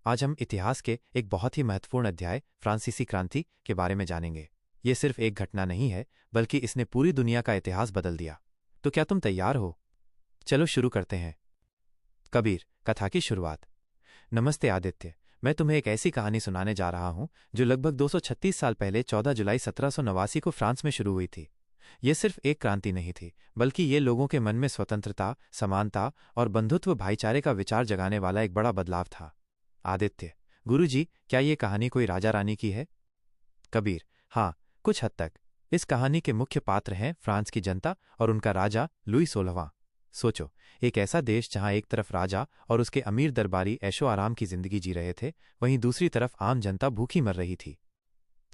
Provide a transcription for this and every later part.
आज हम इतिहास के एक बहुत ही महत्वपूर्ण अध्याय फ्रांसीसी क्रांति के बारे में जानेंगे। ये सिर्फ एक घटना नहीं है, बल्कि इसने पूरी दुनिया का इतिहास बदल दिया। तो क्या तुम तैयार हो? चलो शुरू करते हैं। कबीर कथा की शुरुआत। नमस्ते आदित्य, मैं तुम्हें एक ऐसी कहानी सुनाने जा रहा हूं जो लगभग 236 साल पहले 14 जुलाई 1789 को फ्रांस में शुरू हुई थी। यह सिर्फ एक क्रांति नहीं थी, बल्कि ये लोगों के मन में स्वतंत्रता, समानता और बंधुत्व भाईचारे का विचार जगाने वाला एक बड़ा बदलाव था। आदित्य, गुरुजी, क्या ये कहानी कोई राजा रानी की है? कबीर, हाँ, कुछ हद तक। इस कहानी के मुख्य पात्र हैं फ्रांस की जनता और उनका राजा लुई 16वां। सोचो, एक ऐसा देश जहां एक तरफ राजा और उसके अमीर दरबारी ऐशो आराम की जिंदगी जी रहे थे, वहीं दूसरी तरफ आम जनता भूखी मर रही थी।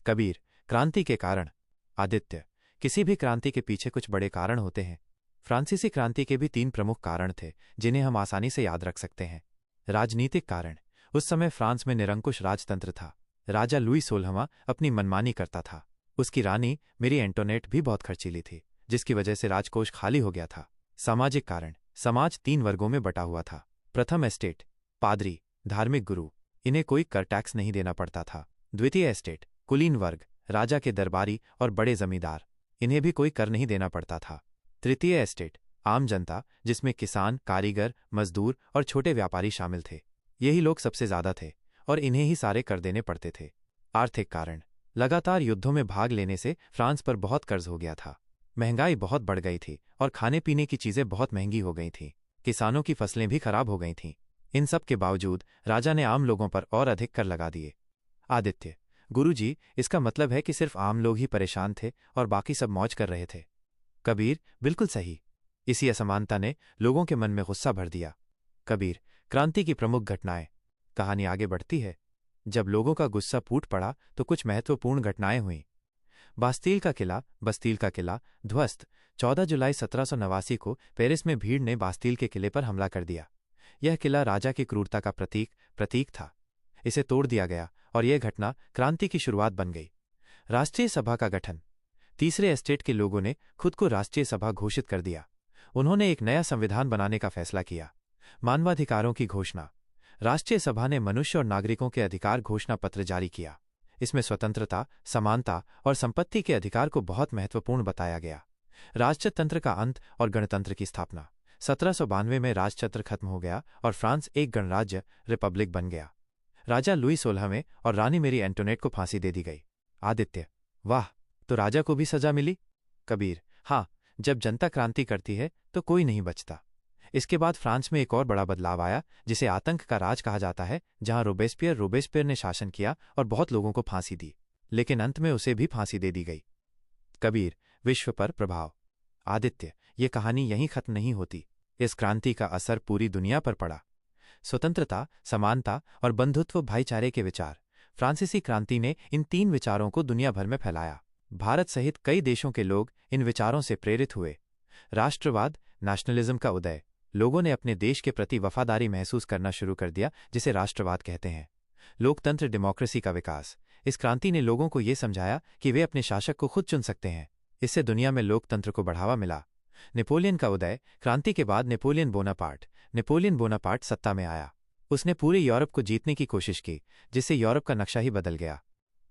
कबीर, क्रांति के कारण। आदित्य, किसी भी क्रांति के पीछे कुछ बड़े कारण होते हैं। फ्रांसीसी क्रांति के भी 3 प्रमुख कारण थे जिन्हें हम आसानी से याद रख सकते हैं। राजनीतिक कारण। उस समय फ्रांस में निरंकुश राजतंत्र था। राजा लुई 16वां अपनी मनमानी करता था। उसकी रानी मेरी एंटोनेट भी बहुत खर्चीली थी, जिसकी वजह से राजकोष खाली हो गया था। सामाजिक कारण। समाज 3 वर्गों में बटा हुआ था। प्रथम एस्टेट, पादरी, धार्मिक गुरु, इन्हें कोई कर टैक्स नहीं देना पड़ता था। द्वितीय एस्टेट, कुलीन वर्ग, राजा के दरबारी और बड़े जमींदार, इन्हें भी कोई कर नहीं देना पड़ता था। तृतीय एस्टेट, आम जनता, जिसमें किसान, कारीगर, मजदूर और छोटे व्यापारी शामिल थे। यही लोग सबसे ज्यादा थे और इन्हें ही सारे कर देने पड़ते थे। आर्थिक कारण। लगातार युद्धों में भाग लेने से फ्रांस पर बहुत कर्ज हो गया था। महंगाई बहुत बढ़ गई थी और खाने पीने की चीजें बहुत महंगी हो गई थीं। किसानों की फसलें भी खराब हो गई थीं। इन सब के बावजूद राजा ने आम लोगों पर और अधिक कर लगा दिए। आदित्य, गुरुजी, इसका मतलब है कि सिर्फ आम लोग ही परेशान थे और बाकी सब मौज कर रहे थे। कबीर, बिल्कुल सही। इसी असमानता ने लोगों के मन में गुस्सा भर दिया। कबीर, क्रांति की प्रमुख घटनाएं। कहानी आगे बढ़ती है। जब लोगों का गुस्सा फूट पड़ा तो कुछ महत्वपूर्ण घटनाएं हुईं। बस्तील का किला ध्वस्त। 14 जुलाई 1789 को पेरिस में भीड़ ने बास्तील के किले पर हमला कर दिया। यह किला राजा की क्रूरता का प्रतीक था। इसे तोड़ दिया गया और यह घटना क्रांति की शुरुआत बन गई। राष्ट्रीय सभा का गठन। तीसरे एस्टेट के लोगों ने खुद को राष्ट्रीय सभा घोषित कर दिया। उन्होंने एक नया संविधान बनाने का फैसला किया। मानवाधिकारों की घोषणा। राष्ट्रीय सभा ने मनुष्य और नागरिकों के अधिकार घोषणा पत्र जारी किया। इसमें स्वतंत्रता, समानता और संपत्ति के अधिकार को बहुत महत्वपूर्ण बताया गया। राजतंत्र का अंत और गणतंत्र की स्थापना। 1792 में राजतंत्र खत्म हो गया और फ्रांस एक गणराज्य रिपब्लिक बन गया। राजा लुई 16वें और रानी मेरी एंटोनेट को फांसी दे दी गई। आदित्य, वाह, तो राजा को भी सजा मिली? कबीर, हाँ, जब जनता क्रांति करती है तो कोई नहीं बचता। इसके बाद फ्रांस में एक और बड़ा बदलाव आया, जिसे आतंक का राज कहा जाता है, जहां रोबेस्पियर ने शासन किया और बहुत लोगों को फांसी दी, लेकिन अंत में उसे भी फांसी दे दी गई। कबीर, विश्व पर प्रभाव। आदित्य, ये कहानी यहीं खत्म नहीं होती। इस क्रांति का असर पूरी दुनिया पर पड़ा। स्वतंत्रता, समानता और बंधुत्व भाईचारे के विचार। फ्रांसीसी क्रांति ने इन 3 विचारों को दुनिया भर में फैलाया। भारत सहित कई देशों के लोग इन विचारों से प्रेरित हुए। राष्ट्रवाद, नेशनलिज्म का उदय। लोगों ने अपने देश के प्रति वफादारी महसूस करना शुरू कर दिया, जिसे राष्ट्रवाद कहते हैं। लोकतंत्र, डेमोक्रेसी का विकास। इस क्रांति ने लोगों को यह समझाया कि वे अपने शासक को खुद चुन सकते हैं। इससे दुनिया में लोकतंत्र को बढ़ावा मिला। नेपोलियन का उदय। क्रांति के बाद नेपोलियन बोनापार्ट सत्ता में आया। उसने पूरे यूरोप को जीतने की कोशिश की, जिससे यूरोप का नक्शा ही बदल गया।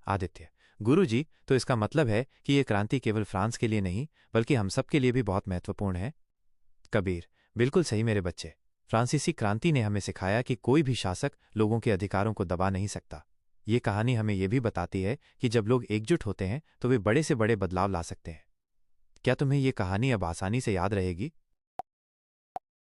आदित्य, गुरुजी, तो इसका मतलब है कि यह क्रांति केवल फ्रांस के लिए नहीं, बल्कि हम सब के लिए भी बहुत महत्वपूर्ण है। कबीर, बिल्कुल सही मेरे बच्चे। फ्रांसीसी क्रांति ने हमें सिखाया कि कोई भी शासक लोगों के अधिकारों को दबा नहीं सकता। ये कहानी हमें यह भी बताती है कि जब लोग एकजुट होते हैं तो वे बड़े से बड़े बदलाव ला सकते हैं। क्या तुम्हें ये कहानी अब आसानी से याद रहेगी?